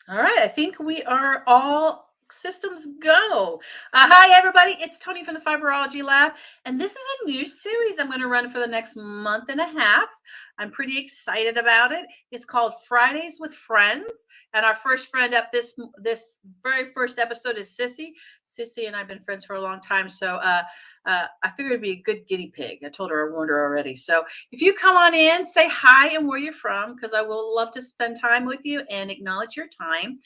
All right, I think we are all systems go. Hi, everybody. It's Tony from the Fiberology Lab, and this is a new series I'm going to run for the next month and a half. I'm pretty excited about it. It's called Fridays with Friends, and our first friend up this very first episode is Sissy. Sissy and I've been friends for a long time, so I figured it'd be a good guinea pig. I told her I warned her already. So if you come on in, say hi and where you're from, because I will love to spend time with you and acknowledge your time.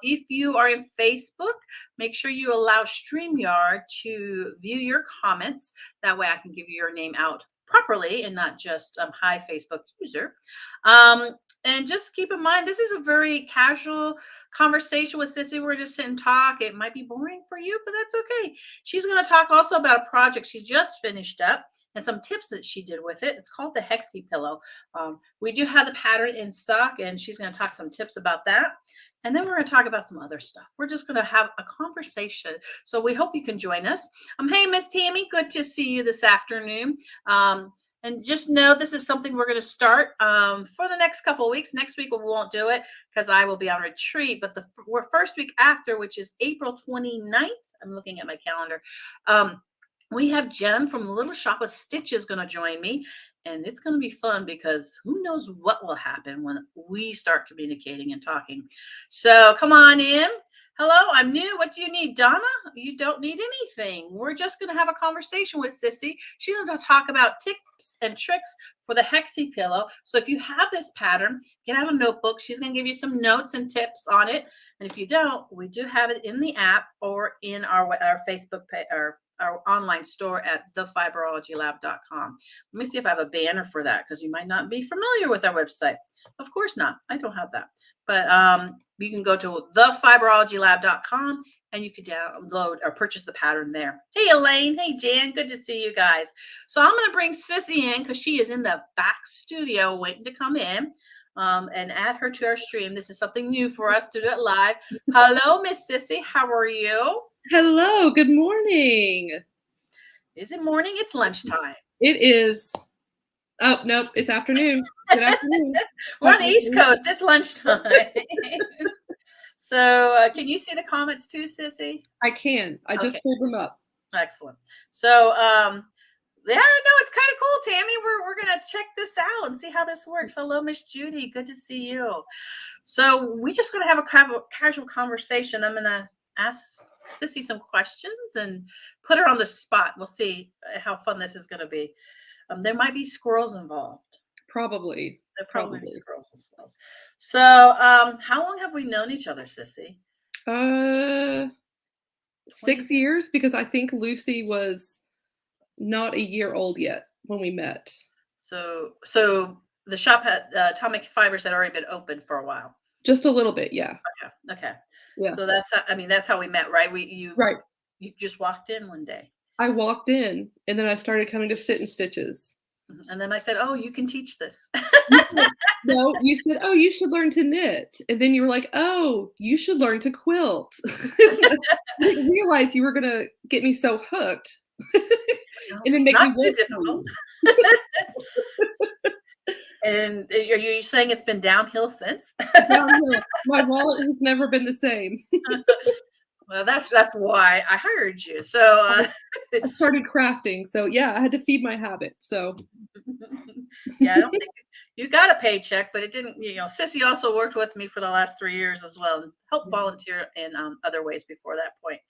If you are in Facebook, make sure you allow StreamYard to view your comments. That way I can give you your name out properly and not just hi Facebook user. Um, and just keep in mind, this is a very casual conversation with Sissy. We're just sitting and talk. It might be boring for you, but that's okay. She's going to talk also about a project she just finished up and some tips that she did with it. It's called the Hexy Pillow. We do have the pattern in stock, and she's going to talk some tips about that. And then we're going to talk about some other stuff. We're just going to have a conversation. So we hope you can join us. Hey, Miss Tammy, good to see you this afternoon. And just know this is something we're going to start for the next couple of weeks. Next week we won't do it because I will be on retreat. But the first week after, which is April 29th, I'm looking at my calendar. We have Jen from the Little Shop of Stitches going to join me. And it's going to be fun because who knows what will happen when we start communicating and talking. So come on in. Hello, I'm new. What do you need, Donna? You don't need anything. We're just going to have a conversation with Sissy. She's going to talk about tips and tricks for the Hexy Pillow. So if you have this pattern, get out a notebook. She's going to give you some notes and tips on it. And if you don't, we do have it in the app or in our Facebook page, or our online store at thefiberologylab.com. Let me see if I have a banner for that because you might not be familiar with our website. Of course not. I don't have that. But you can go to thefiberologylab.com and you can download or purchase the pattern there. Hey, Elaine. Hey, Jan. Good to see you guys. So I'm going to bring Sissy in because she is in the back studio waiting to come in. And add her to our stream. This is something new for us to do it live. Hello, Miss Sissy. How are you? Hello, good morning. Is it morning? It's lunchtime. It is. Oh, nope, it's afternoon. Good afternoon. We're on the East Coast. It's lunchtime. So can you see the comments too, Sissy? I can. I just pulled them up. Excellent. So yeah, no, it's kind of cool, Tammy. We're gonna check this out and see how this works. Hello, Miss Judy. Good to see you. So we're just gonna have a casual conversation. I'm gonna ask Sissy some questions and put her on the spot. We'll see how fun this is gonna be. There might be squirrels involved. Probably. There probably be squirrels and squirrels. So how long have we known each other, Sissy? 6 years, because I think Lucy was not a year old yet when we met. So the shop had Atomic Fibers had already been open for a while. Just a little bit, yeah. Okay. Yeah. So that's how we met, right? Right. You just walked in one day. I walked in and then I started coming to sit in stitches. And then I said, "Oh, you can teach this." No, you said, "Oh, you should learn to knit." And then you were like, "Oh, you should learn to quilt." I didn't realize you were going to get me so hooked. And then make me work difficult. And are you saying it's been downhill since? Downhill. My wallet has never been the same. Well, that's why I hired you. So I started crafting. So yeah, I had to feed my habit. So yeah, I don't think you got a paycheck, but it didn't. Sissy also worked with me for the last 3 years as well, and helped volunteer in other ways before that point.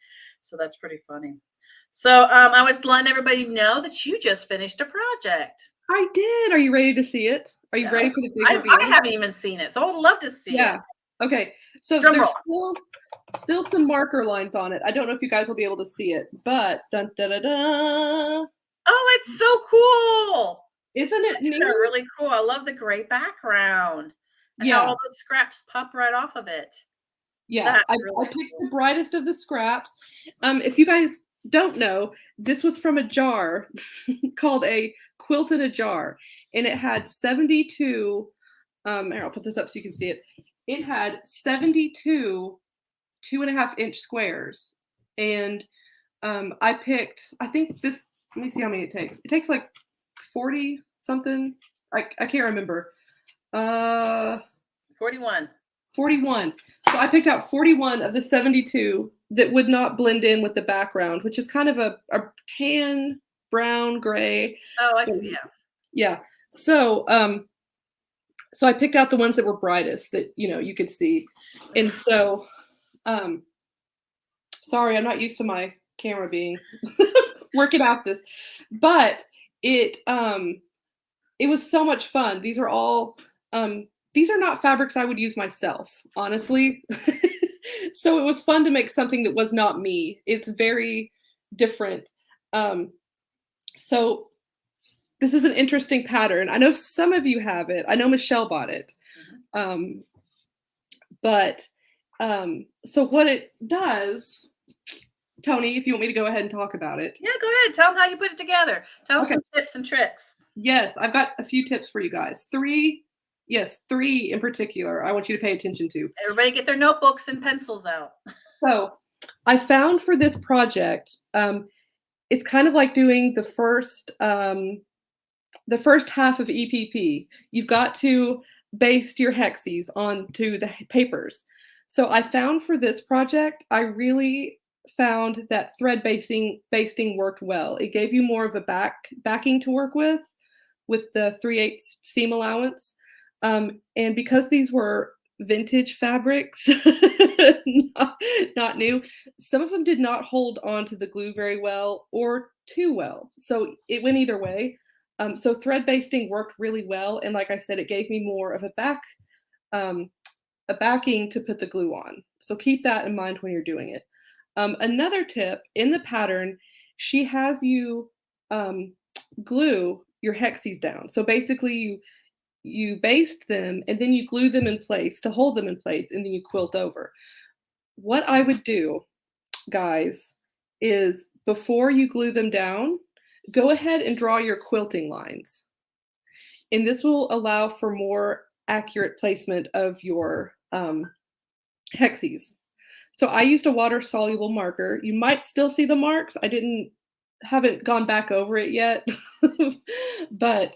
So that's pretty funny. So I was letting everybody know that you just finished a project. I did. Are you ready to see it? Are you ready for the big reveal? I haven't even seen it, so I would love to see it. Okay. So there's still some marker lines on it. I don't know if you guys will be able to see it, but dun da da da. Oh, it's so cool! Isn't it neat? Really cool. I love the gray background. And how all those scraps pop right off of it. Yeah, I picked the brightest of the scraps. If you guys don't know, this was from a jar called a quilt in a jar, and it had 72. Here, I'll put this up so you can see it. It had 72 2.5-inch squares, and I picked. I think this. Let me see how many it takes. It takes like 40 something. I can't remember. 41. 41. So I picked out 41 of the 72 that would not blend in with the background, which is kind of a tan, brown, gray. Oh, I see. Yeah. Yeah. So so I picked out the ones that were brightest that, you know, you could see. And so sorry, I'm not used to my camera being working out this, but it was so much fun. These are all these are not fabrics I would use myself, honestly. So it was fun to make something that was not me. It's very different. So this is an interesting pattern. I know some of you have it. I know Michelle bought it. But so what it does, Tony, if you want me to go ahead and talk about it. Yeah, go ahead. Tell them how you put it together. Tell them some tips and tricks. Yes, I've got a few tips for you guys. Three in particular I want you to pay attention to. Everybody get their notebooks and pencils out. So I found for this project, it's kind of like doing the first half of EPP. You've got to baste your hexes onto the papers. So I found for this project, I really found that thread basting worked well. It gave you more of a backing to work with the 3/8 seam allowance. And because these were vintage fabrics, not new, some of them did not hold on to the glue very well or too well. So it went either way. So thread basting worked really well. And like I said, it gave me more of a backing to put the glue on. So keep that in mind when you're doing it. Another tip in the pattern, she has you glue your hexes down. So basically you baste them and then you glue them in place to hold them in place, and then you quilt over. What I would do, guys, is before you glue them down, go ahead and draw your quilting lines. And this will allow for more accurate placement of your hexes. So I used a water-soluble marker. You might still see the marks. I haven't gone back over it yet. But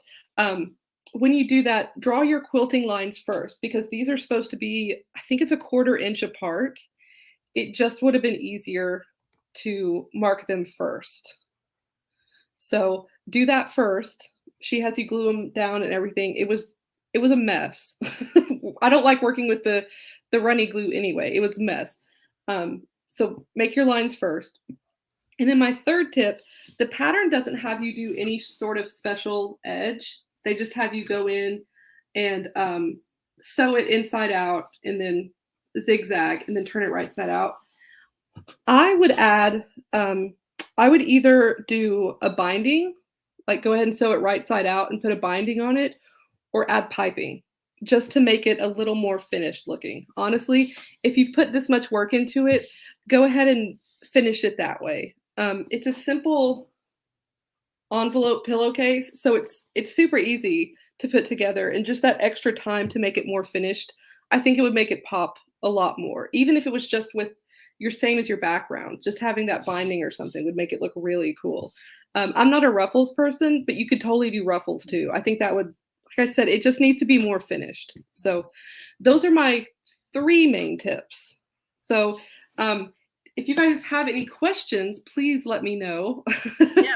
when you do that, draw your quilting lines first, because these are supposed to be, I think it's a 1/4 inch apart. It just would have been easier to mark them first. So do that first. She has you glue them down and everything. It was a mess. I don't like working with the runny glue anyway. It was a mess. So make your lines first. And then my third tip, the pattern doesn't have you do any sort of special edge. They just have you go in and sew it inside out and then zigzag and then turn it right side out. I would add, I would either do a binding, like go ahead and sew it right side out and put a binding on it, or add piping just to make it a little more finished looking. Honestly, if you've put this much work into it, go ahead and finish it that way. It's a simple envelope pillowcase, so it's super easy to put together, and just that extra time to make it more finished, I think it would make it pop a lot more. Even if it was just with your same as your background, just having that binding or something would make it look really cool. I'm not a ruffles person, but you could totally do ruffles too. I think that would, like I said, it just needs to be more finished. So those are my 3 main tips. So if you guys have any questions, please let me know. Yeah,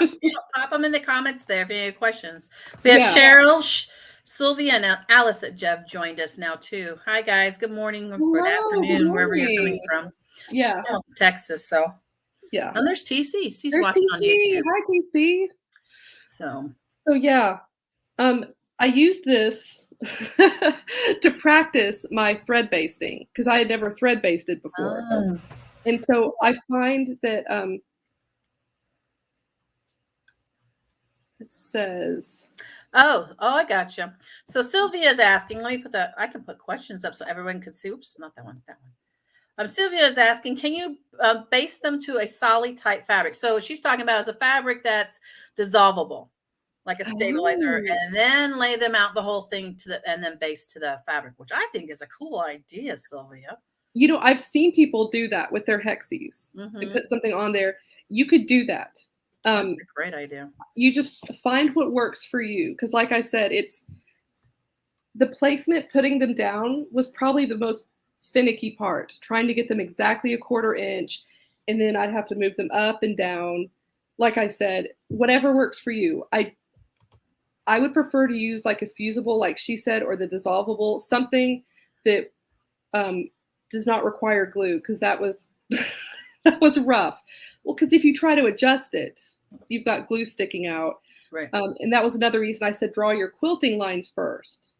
pop them in the comments there if you have any questions. We have Cheryl, Sylvia, and Alice that Jeff joined us now too. Hi guys, good morning or good afternoon, wherever you're coming from. Yeah, Texas. So yeah, and there's TC. She's watching on YouTube. Hi TC. So yeah, I used this to practice my thread basting because I had never thread basted before. And so I find that it says, oh, I gotcha. So Sylvia is asking, let me put that, I can put questions up so everyone can see. Oops, not that one, that one. Sylvia is asking, can you baste them to a solid type fabric? So she's talking about as a fabric that's dissolvable, like a stabilizer, and then lay them out the whole thing and then baste to the fabric, which I think is a cool idea, Sylvia. You know, I've seen people do that with their hexes. They put something on there. You could do that. That's a great idea. You just find what works for you. Because like I said, it's the placement, putting them down was probably the most finicky part, trying to get them exactly a 1/4 inch. And then I'd have to move them up and down. Like I said, whatever works for you. I would prefer to use like a fusible, like she said, or the dissolvable, something that does not require glue, because that was that was rough. Well, because if you try to adjust it, you've got glue sticking out. Right. And that was another reason I said draw your quilting lines first.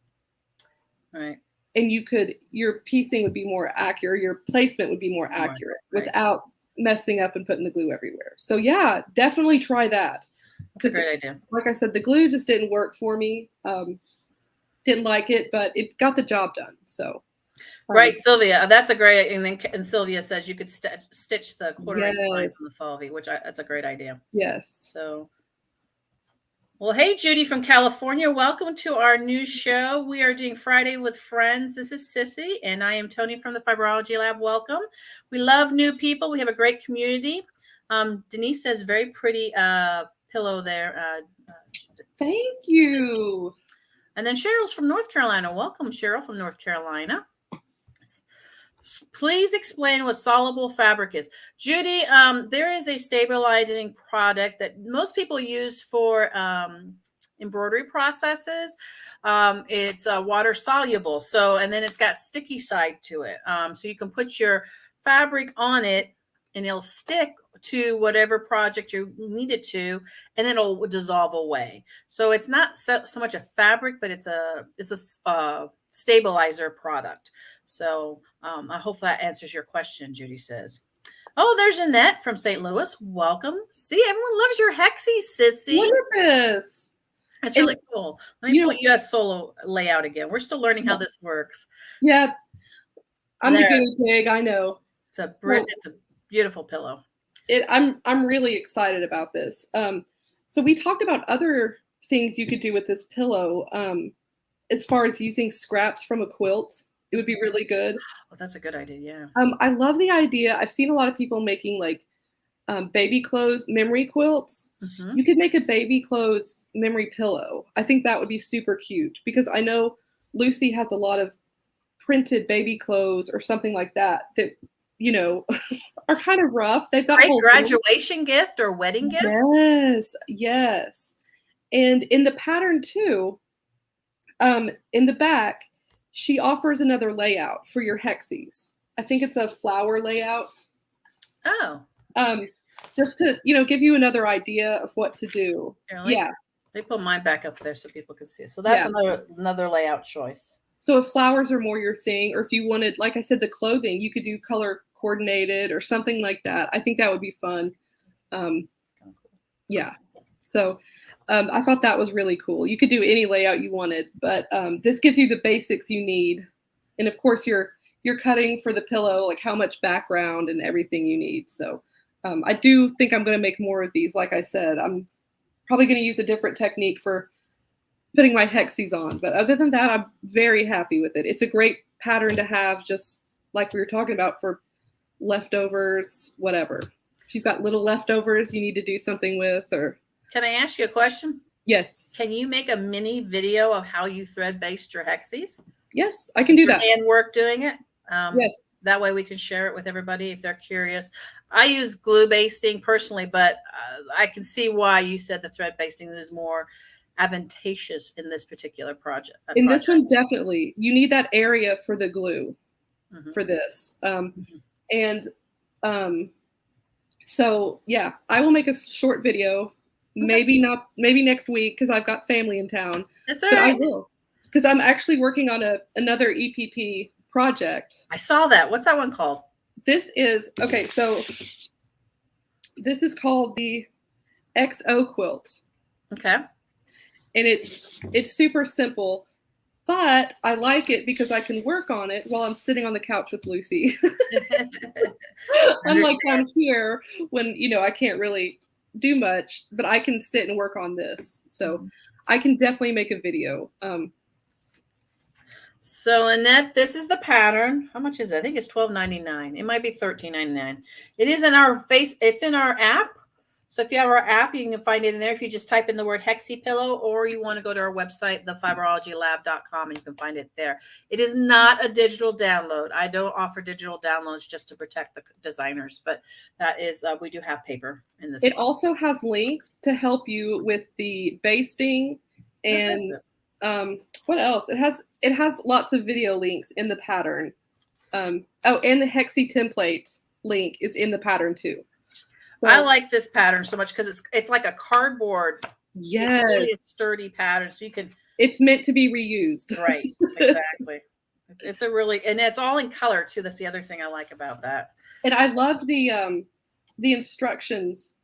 Right. And your piecing would be more accurate, your placement would be more accurate without messing up and putting the glue everywhere. So yeah, definitely try that. That's a great idea. Like I said, the glue just didn't work for me. Didn't like it, but it got the job done. So right, Sylvia, that's a great. And Sylvia says you could stitch the 1/4 inch lines on the Solvay, which that's a great idea. Yes. So, well, hey Judy from California, welcome to our new show. We are doing Friday with Friends. This is Sissy, and I am Tony from the Fibrology Lab. Welcome. We love new people. We have a great community. Denise says very pretty pillow there. Thank you. And then Cheryl's from North Carolina. Welcome, Cheryl from North Carolina. Please explain what soluble fabric is. Judy, there is a stabilizing product that most people use for embroidery processes. It's water soluble. So, and then it's got sticky side to it. So you can put your fabric on it and it'll stick to whatever project you need it to, and then it'll dissolve away. So it's not so much a fabric, but it's a stabilizer product. So I hope that answers your question, Judy says. Oh, there's Annette from St. Louis. Welcome. See, everyone loves your Hexi, Sissy. Look at this. It's really cool. Let me put US solo layout again. We're still learning how this works. Yeah. I'm the guinea pig, I know. It's a beautiful pillow. I'm really excited about this. So we talked about other things you could do with this pillow. As far as using scraps from a quilt, it would be really good. Oh, that's a good idea. Yeah. I love the idea. I've seen a lot of people making like baby clothes memory quilts. Mm-hmm. You could make a baby clothes memory pillow. I think that would be super cute, because I know Lucy has a lot of printed baby clothes or something like that are kind of rough. They've got great graduation gift or wedding gift. Yes. And in the pattern too, in the back, she offers another layout for your Hexis. I think it's a flower layout. Oh. Just to, give you another idea of what to do. Yeah. They put mine back up there so people could see it. So that's another layout choice. So if flowers are more your thing, or if you wanted, like I said, the clothing, you could do color coordinated or something like that. I think that would be fun. That's kind of cool. Yeah. So I thought that was really cool. You could do any layout you wanted, but this gives you the basics you need. And of course, you're cutting for the pillow, like how much background and everything you need. So I do think I'm going to make more of these. Like I said, I'm probably going to use a different technique for putting my Hexis on. But other than that, I'm very happy with it. It's a great pattern to have, just like we were talking about, for leftovers, whatever. If you've got little leftovers you need to do something with. Or can I ask you a question? Yes. Can you make a mini video of how you thread based your Hexis? Yes, I can do that. Handwork doing it. Yes. That way we can share it with everybody if they're curious. I use glue basting personally, but I can see why you said the thread basting is more advantageous in this particular project. In this one, definitely. You need that area for the glue for this. And so, yeah, I will make a short video. Maybe next week, because I've got family in town. That's all right. I will, because I'm actually working on another EPP project. I saw that. What's that one called? This is so this is called the Xo Quilt. Okay. And it's super simple, but I like it because I can work on it while I'm sitting on the couch with Lucy. Unlike down here when I can't really do much, but I can sit and work on this. So I can definitely make a video. So Annette, this is the pattern. How much is it? I think it's $12.99. It might be $13.99. It is in our it's in our app. So if you have our app, you can find it in there if you just type in the word Hexy Pillow, or you want to go to our website, thefiberologylab.com, and you can find it there. It is not a digital download. I don't offer digital downloads just to protect the designers, but that is, we do have paper in this. It also has links to help you with the basting and what else? It has lots of video links in the pattern. And the Hexi template link is in the pattern too. So, I like this pattern so much because it's like a cardboard. Yes, it's really a sturdy pattern, so you can. It's meant to be reused. Right, exactly. It's a really, and it's all in color too. That's the other thing I like about that. And I love the instructions.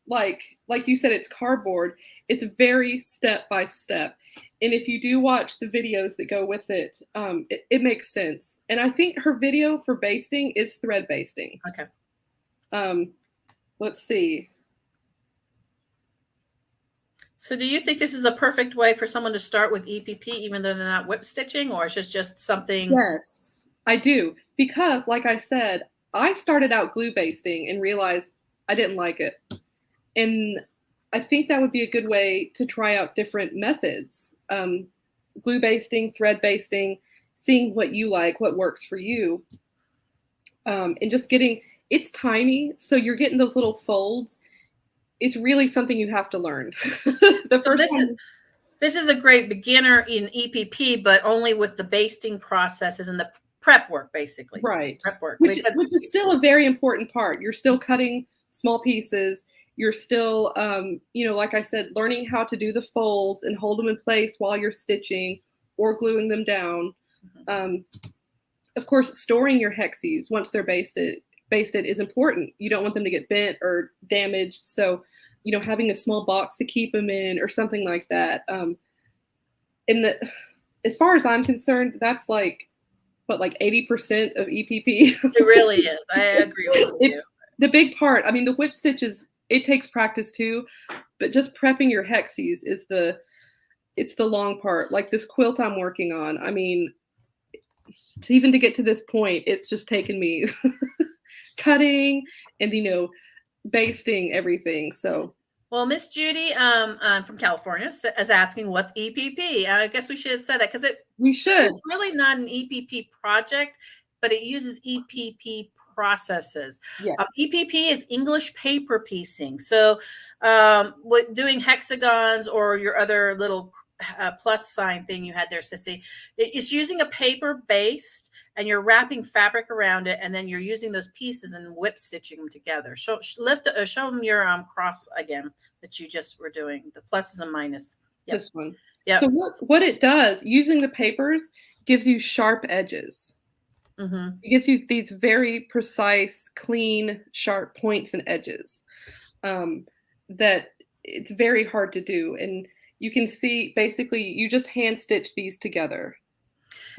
Like you said, it's cardboard. It's very step by step. And if you do watch the videos that go with it, it makes sense. And I think her video for basting is thread basting. Okay. Let's see. So do you think this is a perfect way for someone to start with EPP, even though they're not whip stitching, or it's just something? Yes, I do. Because like I said, I started out glue basting and realized I didn't like it. And I think that would be a good way to try out different methods. Glue basting, thread basting, seeing what you like, what works for you. And just it's tiny, so you're getting those little folds. It's really something you have to learn. This is a great beginner in EPP, but only with the basting processes and the prep work, basically. Right. Prep work. Which is still a very important part. You're still cutting small pieces. You're still, like I said, learning how to do the folds and hold them in place while you're stitching or gluing them down. Of course, storing your hexes once they're basted is important. You don't want them to get bent or damaged. So, having a small box to keep them in or something like that. As far as I'm concerned, that's like 80% of EPP. It really is. I agree with you. It's the big part. I mean, the whip stitches, it takes practice too, but just prepping your hexes is it's the long part. Like this quilt I'm working on. I mean, even to get to this point, it's just taken me cutting and, basting everything. So. Well, Miss Judy from California is asking what's EPP. I guess we should have said that because it's really not an EPP project, but it uses EPP processes. Yes. EPP is English paper piecing. So doing hexagons or your other little plus sign thing you had there, Sissy, it's using a paper based and you're wrapping fabric around it, and then you're using those pieces and whip stitching them together. Show them your cross again that you just were doing, the pluses and minus. Yep. This one. Yeah. So what it does, using the papers, gives you sharp edges. Mm-hmm. It gives you these very precise, clean, sharp points and edges that it's very hard to do. And you can see, basically, you just hand stitch these together.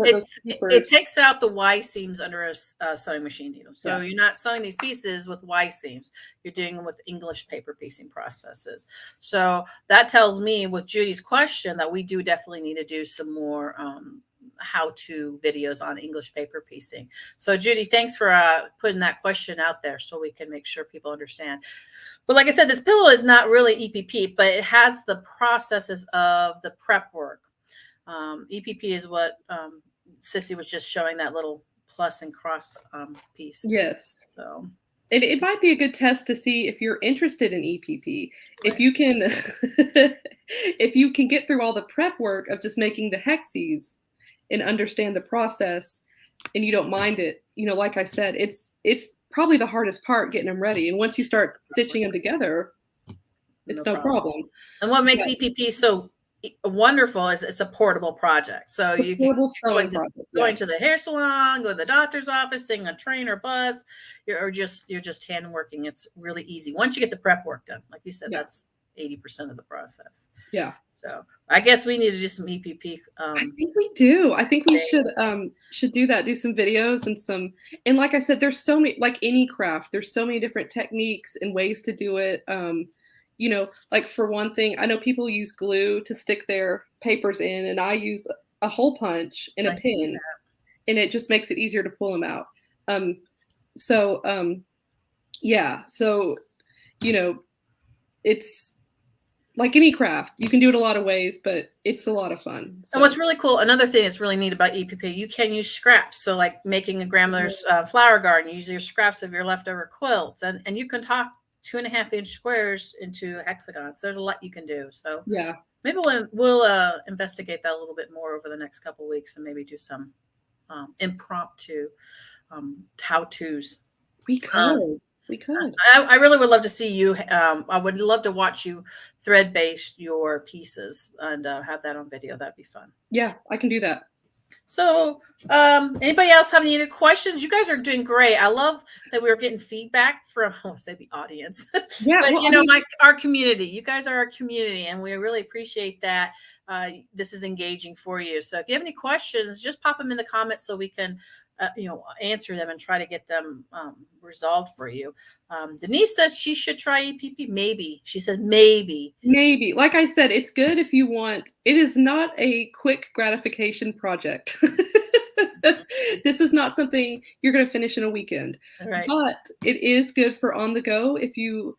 It takes out the Y seams under a sewing machine needle. So you're not sewing these pieces with Y seams. You're doing them with English paper piecing processes. So that tells me with Judy's question that we do definitely need to do some more how-to videos on English paper piecing. So Judy, thanks for putting that question out there so we can make sure people understand. But like I said, this pillow is not really EPP, but it has the processes of the prep work. EPP is what Sissy was just showing, that little plus and cross piece. Yes. So it might be a good test to see if you're interested in EPP. Right. If you can get through all the prep work of just making the hexes and understand the process, and you don't mind it, like I said, it's probably the hardest part, getting them ready. And once you start stitching them together, it's no problem. And what makes EPP so wonderful is it's a portable project. So you can going to the hair salon, go to the doctor's office, sitting on a train or bus, you're just hand working. It's really easy once you get the prep work done. Like you said, that's 80% of the process. Yeah. So I guess we need to do some EPP. I think we do. I think we should do that. Do some videos and like I said, there's so many, like any craft, there's so many different techniques and ways to do it. Like for one thing, I know people use glue to stick their papers in, and I use a hole punch and a pin, and it just makes it easier to pull them out. So it's like any craft. You can do it a lot of ways, but it's a lot of fun. So. And what's really cool, another thing that's really neat about EPP, you can use scraps. So like making a grandmother's flower garden, use your scraps of your leftover quilts, and you can talk 2.5-inch squares into hexagons. There's a lot you can do. So yeah, maybe we'll investigate that a little bit more over the next couple of weeks and maybe do some impromptu how-tos. We could. We could. I really would love to see you. I would love to watch you thread base your pieces and have that on video. That'd be fun. Yeah, I can do that. So, anybody else have any other questions? You guys are doing great. I love that we were getting feedback from, I won't say the audience, yeah, but well, our community. You guys are our community, and we really appreciate that. This is engaging for you. So, if you have any questions, just pop them in the comments so we can. Answer them and try to get them resolved for you. Denise says she should try EPP. Maybe. She said maybe. Maybe. Like I said, it's good if you want. It is not a quick gratification project. This is not something you're going to finish in a weekend. Right. But it is good for on the go if you,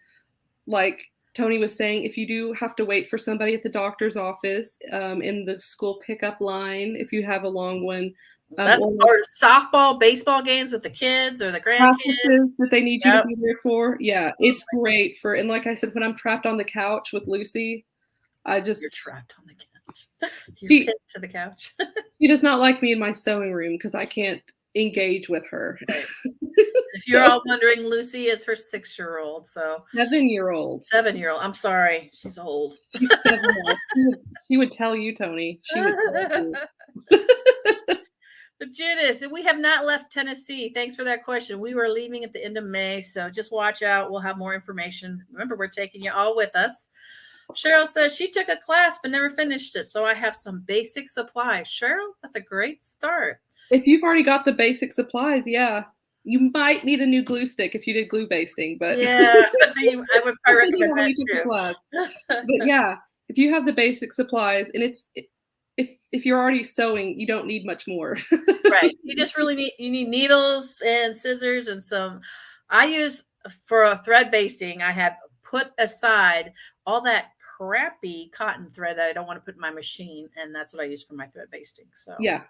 like Tony was saying, if you do have to wait for somebody at the doctor's office, in the school pickup line, if you have a long one. Or softball, baseball games with the kids or the grandkids that they need you to be there for. Yeah, it's great for. And like I said, when I'm trapped on the couch with Lucy, you're trapped on the couch. You're pinned to the couch. She does not like me in my sewing room because I can't engage with her. Right. If you're all wondering, Lucy is her 6-year-old. So 7-year-old. 7-year-old. I'm sorry, she's old. She's 7-year-old. She would tell you, Tony. She would tell you. Judith, we have not left Tennessee. Thanks for that question. We were leaving at the end of May, so just watch out. We'll have more information. Remember, we're taking you all with us. Cheryl says she took a class but never finished it, so I have some basic supplies. Cheryl, that's a great start. If you've already got the basic supplies, yeah. You might need a new glue stick if you did glue basting, but yeah, I would probably recommend that too. But yeah, if you have the basic supplies, and if you're already sewing, you don't need much more. Right. You just really need needles and scissors and some. I use for a thread basting. I have put aside all that crappy cotton thread that I don't want to put in my machine, and that's what I use for my thread basting. So yeah,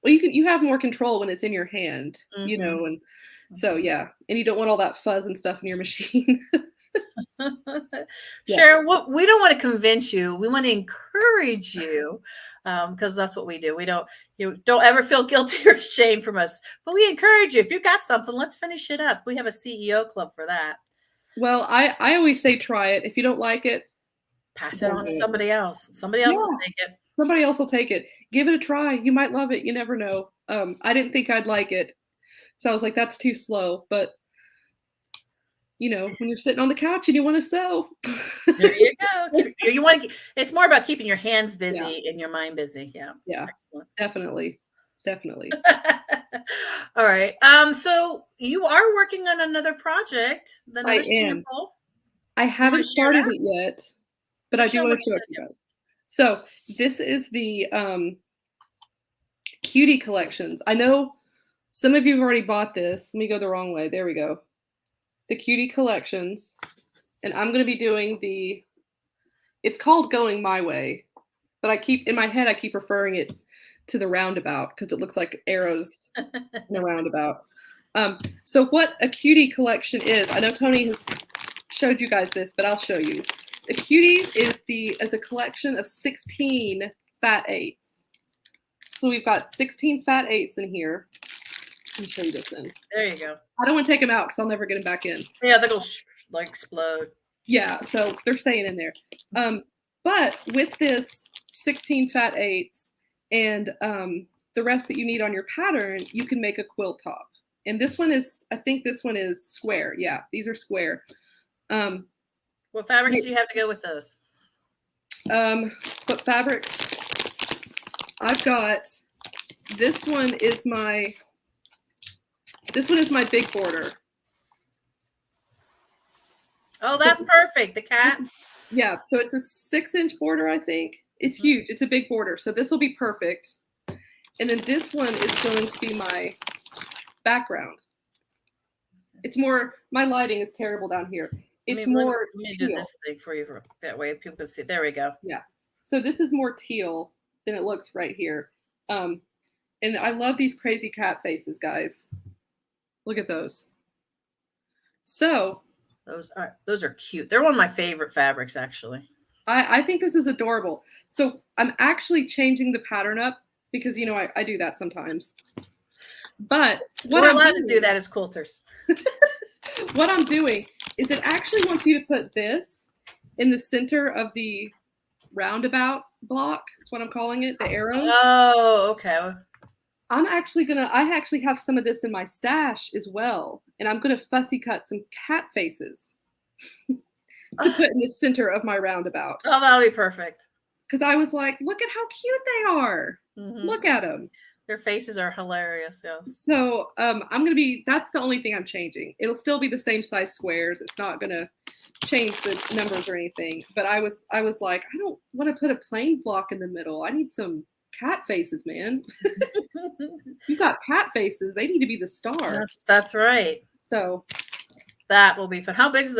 well, you have more control when it's in your hand, and so yeah, and you don't want all that fuzz and stuff in your machine. Cheryl, we don't want to convince you. We want to encourage you. Because that's what we do. We don't ever feel guilty or shame from us, but we encourage you. If you've got something, let's finish it up. We have a CEO club for that. Well, I always say try it. If you don't like it, pass it on to somebody else. Somebody else will take it. Somebody else will take it. Give it a try. You might love it. You never know. I didn't think I'd like it, so I was like, that's too slow. But when you're sitting on the couch and you want to sew. There you go. You want to. It's more about keeping your hands busy and your mind busy. Yeah. Yeah. Excellent. Definitely. All right. So you are working on another project. I am. I haven't started it yet, but I do want to show it to you guys. So this is the Cutie collections. I know some of you have already bought this. Let me go the wrong way. There we go. The Cutie collections, and I'm going to be doing it's called Going My Way, but in my head I keep referring it to the roundabout because it looks like arrows in a roundabout. So what a Cutie collection is, I know Tony has showed you guys this, but I'll show you. A Cutie is a collection of 16 fat eights. So we've got 16 fat eights in here. Let me show you this in. There you go. I don't want to take them out because I'll never get them back in. Yeah, they'll explode. Yeah, so they're staying in there. But with this 16 fat eights and the rest that you need on your pattern, you can make a quilt top. And this one I think this one is square. Yeah, these are square. What fabrics do you have to go with those? What fabrics? I've got, this one is my big border. Oh, that's perfect. The cats. Yeah, so it's a 6-inch border, I think. It's huge. It's a big border. So this will be perfect. And then this one is going to be my background. It's more, my lighting is terrible down here. It's more let me teal. do this thing for you that way people can see. There we go. Yeah. So this is more teal than it looks right here. And I love these crazy cat faces, guys. Look at those. So those are cute. They're one of my favorite fabrics, actually. I think this is adorable. So I'm actually changing the pattern up because, you know, I do that sometimes. But we're allowed to do that as quilters. What I'm doing is it actually wants you to put this in the center of the roundabout block. That's what I'm calling it, the arrows. Oh, okay. I actually have some of this in my stash as well. And I'm going to fussy cut some cat faces to put in the center of my roundabout. Oh, that'll be perfect. Because I was like, look at how cute they are. Mm-hmm. Look at them. Their faces are hilarious. Yes. So that's the only thing I'm changing. It'll still be the same size squares. It's not going to change the numbers or anything. But I was like, I don't want to put a plain block in the middle. I need some cat faces, man. You got cat faces. They need to be the star. That's right. So that will be fun. How big is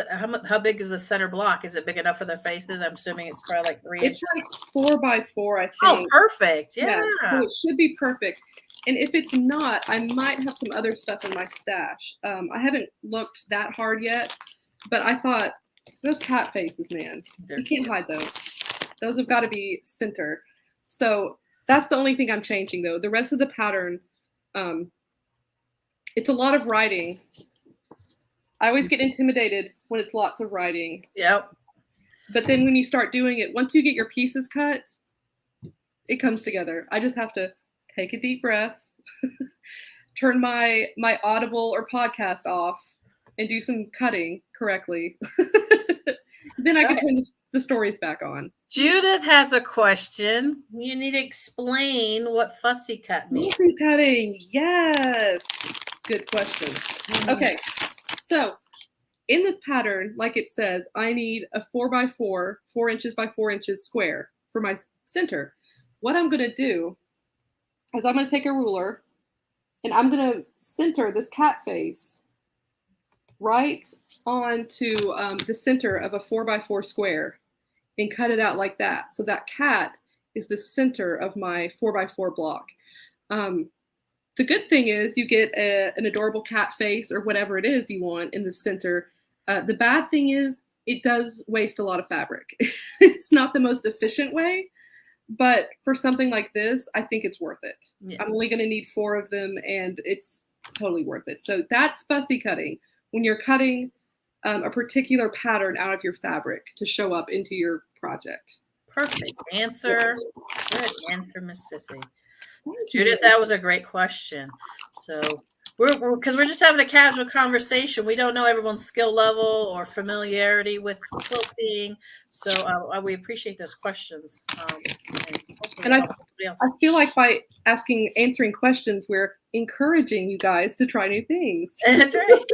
the center block? Is it big enough for their faces? I'm assuming it's probably like 3 inches. It's like 4 by 4, I think. Oh, perfect. Yeah. So it should be perfect. And if it's not, I might have some other stuff in my stash. I haven't looked that hard yet, but I thought those cat faces, man, you can't hide those. Those have got to be center. So that's the only thing I'm changing, though. The rest of the pattern, it's a lot of writing. I always get intimidated when it's lots of writing. Yep. But then when you start doing it, once you get your pieces cut, it comes together. I just have to take a deep breath, turn my Audible or podcast off, and do some cutting correctly. Then I can turn the stories back on. Judith has a question. You need to explain what fussy cut means. Fussy cutting, yes. Good question. Okay. So in this pattern, like it says, I need a 4 by 4, 4 inches by 4 inches square for my center. What I'm going to do is I'm going to take a ruler and I'm going to center this cat face right onto the center of a 4 by 4 square and cut it out like that. So that cat is the center of my 4 by 4 block. The good thing is you get an adorable cat face or whatever it is you want in the center. The bad thing is it does waste a lot of fabric. It's not the most efficient way, but for something like this, I think it's worth it. Yeah. I'm only going to need 4 of them and it's totally worth it. So that's fussy cutting. When you're cutting a particular pattern out of your fabric to show up into your project. Perfect answer. Yeah. Good answer, Miss Sissy. Judith, that was a great question. So because we're just having a casual conversation. We don't know everyone's skill level or familiarity with quilting. So we appreciate those questions. And I feel like by answering questions, we're encouraging you guys to try new things. That's right.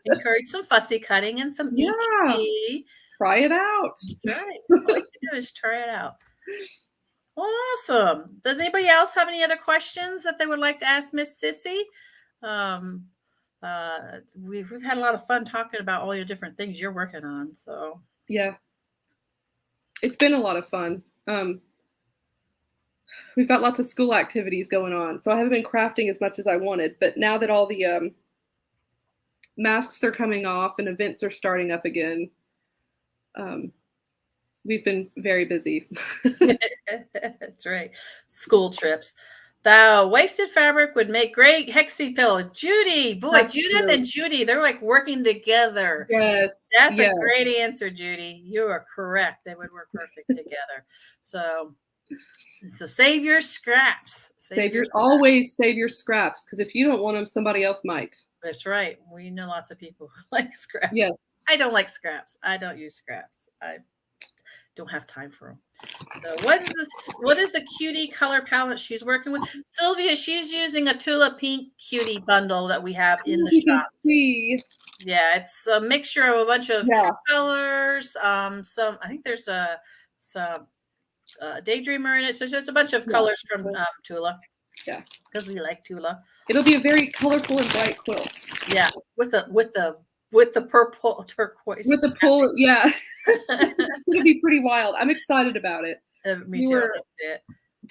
Encourage some fussy cutting and some EPP. Try it out. That's right. All you do is try it out. Awesome. Does anybody else have any other questions that they would like to ask Miss Sissy? We've had a lot of fun talking about all your different things you're working on. So yeah, it's been a lot of fun. We've got lots of school activities going on, so I haven't been crafting as much as I wanted. But now that all the masks are coming off and events are starting up again, we've been very busy. That's right. School trips. The wasted fabric would make great Hexy Pillow. Judy, boy, Judith and Judy, they're like working together. Yes. That's a great answer, Judy. You are correct. They would work perfect together. So save your scraps. Always save your scraps, because if you don't want them, somebody else might. That's right. We know lots of people who like scraps. Yes. I don't like scraps. I don't use scraps. I don't have time for them. So what is the cutie color palette she's working with? Sylvia, she's using a Tula Pink cutie bundle that we have in the shop. See. Yeah, it's a mixture of a bunch of colors. I think there's some Daydreamer in it. So it's just a bunch of colors from Tula. Yeah, because we like Tula. It'll be a very colorful and bright quilt. Yeah, with the with the purple turquoise. With the pull, yeah. It's gonna be pretty wild. I'm excited about it. Me too.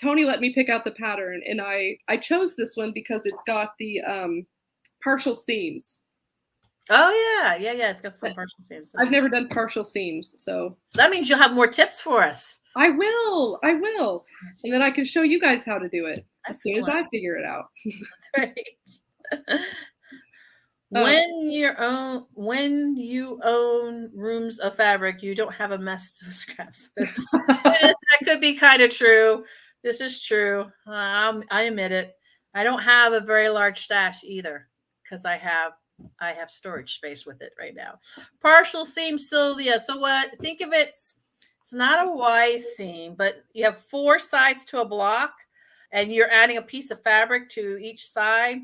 Tony let me pick out the pattern, and I chose this one because it's got the partial seams. Oh yeah. It's got some partial seams. I've never done partial seams, so that means you'll have more tips for us. I will, and then I can show you guys how to do it as soon as I figure it out. That's right. When you own rooms of fabric, you don't have a mess of scraps. That could be kind of true. This is true. I admit it. I don't have a very large stash either because I have storage space with it right now. Partial seam, Sylvia. So what? Think of it's not a Y seam, but you have 4 sides to a block, and you're adding a piece of fabric to each side.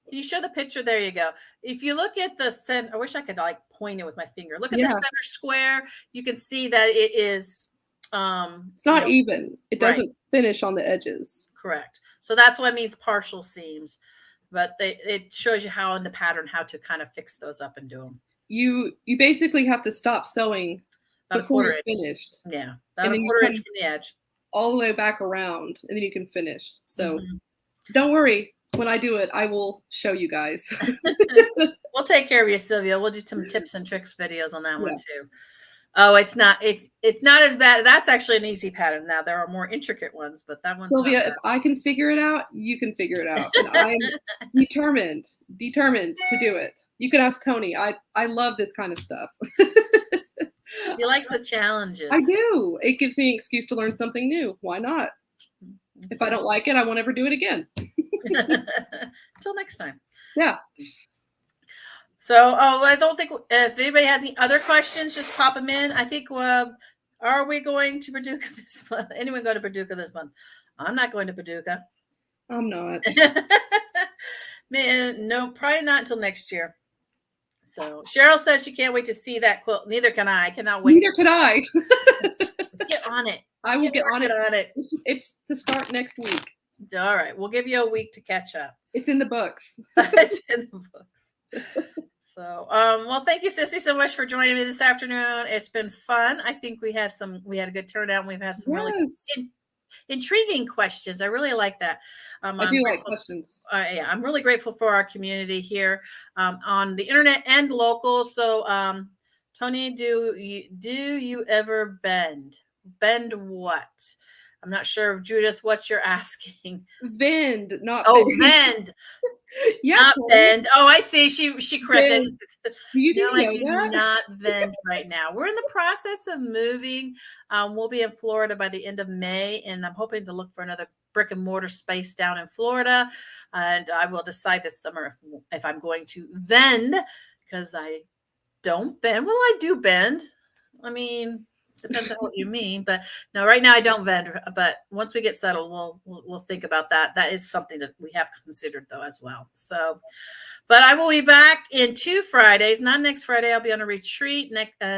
Can you show the picture? There you go. If you look at the center, I wish I could like point it with my finger. Look at the center square. You can see that it is. It's not even. It doesn't finish on the edges. Correct. So that's what it means partial seams. But it shows you how in the pattern how to kind of fix those up and do them. You basically have to stop sewing before you're finished. Yeah, about a quarter inch from the edge. All the way back around, and then you can finish. So don't worry. When I do it, I will show you guys. We'll take care of you, Sylvia. We'll do some tips and tricks videos on that one too. Oh, it's not as bad. That's actually an easy pattern. Now there are more intricate ones, but that one's Sylvia, if I can figure it out, you can figure it out. And I am determined to do it. You can ask Tony. I love this kind of stuff. He likes the challenges. I do. It gives me an excuse to learn something new. Why not? If I don't like it, I won't ever do it again. Until next time. Yeah. So, I don't think if anybody has any other questions, just pop them in. I think, are we going to Paducah this month? Anyone go to Paducah this month? I'm not going to Paducah. I'm not. Man, no, probably not until next year. So Cheryl says she can't wait to see that quilt. Neither can I. I cannot wait. Neither can I. Get on it. I will get on it. It. It's to start next week. All right. We'll give you a week to catch up. It's in the books. It's in the books. So, well, thank you, Sissy, so much for joining me this afternoon. It's been fun. I think we had a good turnout, and we've had some really intriguing questions. I really like that. I do like questions. Yeah, I'm really grateful for our community here on the internet and local. So, Tony, do you ever bend? Bend what? I'm not sure if Judith, what you're asking. Vend, not vend. Yeah, not bend. Oh, I see. She corrected. No, I do not vend right now. We're in the process of moving. We'll be in Florida by the end of May, and I'm hoping to look for another brick and mortar space down in Florida. And I will decide this summer if I'm going to vend, because I don't bend. Well, I do bend. I mean, depends on what you mean, but no, right now I don't vend. But once we get settled, we'll think about that. That is something that we have considered though as well. So, but I will be back in 2 Fridays. Not next Friday. I'll be on a retreat.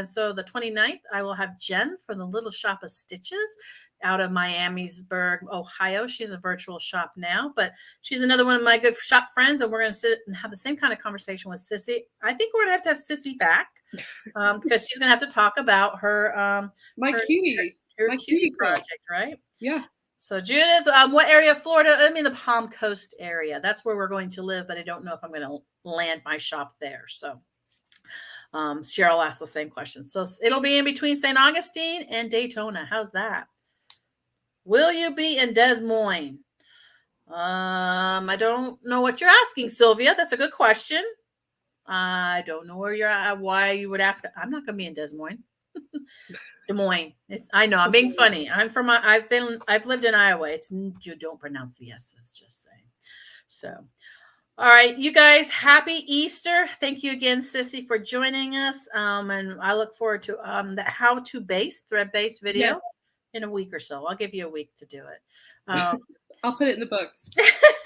So the 29th, I will have Jen from the Little Shop of Stitches out of Miamisburg, Ohio. She's a virtual shop now, but she's another one of my good shop friends, and we're going to sit and have the same kind of conversation with Sissy. I think we're going to have Sissy back because she's going to have to talk about her my cutie project, right? Yeah. So Judith, what area of Florida? I mean, the Palm Coast area. That's where we're going to live, but I don't know if I'm going to land my shop there. So Cheryl asked the same question. So it'll be in between St. Augustine and Daytona. How's that? Will you be in Des Moines? I don't know what you're asking, Sylvia. That's a good question. I don't know where you're at, why you would ask. I'm not going to be in Des Moines. Des Moines. I know I'm being funny. I've lived in Iowa. You don't pronounce the S's, just saying. So, all right, you guys, happy Easter. Thank you again, Sissy, for joining us. And I look forward to the how to thread-based video. Yes. In a week or so. I'll give you a week to do it. I'll put it in the books.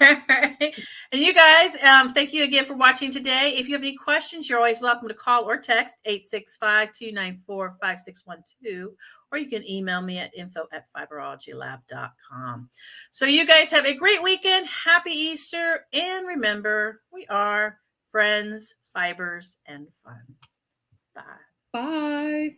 Right. And you guys, thank you again for watching today. If you have any questions, you're always welcome to call or text 865-294-5612, or you can email me at info@fiberologylab.com. So you guys have a great weekend. Happy Easter. And remember, we are friends fibers, and fun. Bye. Bye.